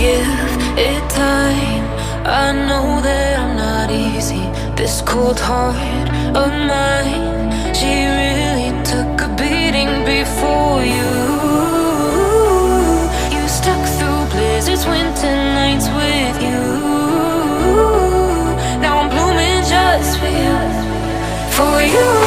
give it time. I know that I'm not easy. This cold heart of mine, she really took a beating before you. You stuck through blizzards, winter nights with you. Now I'm blooming just for you, for you.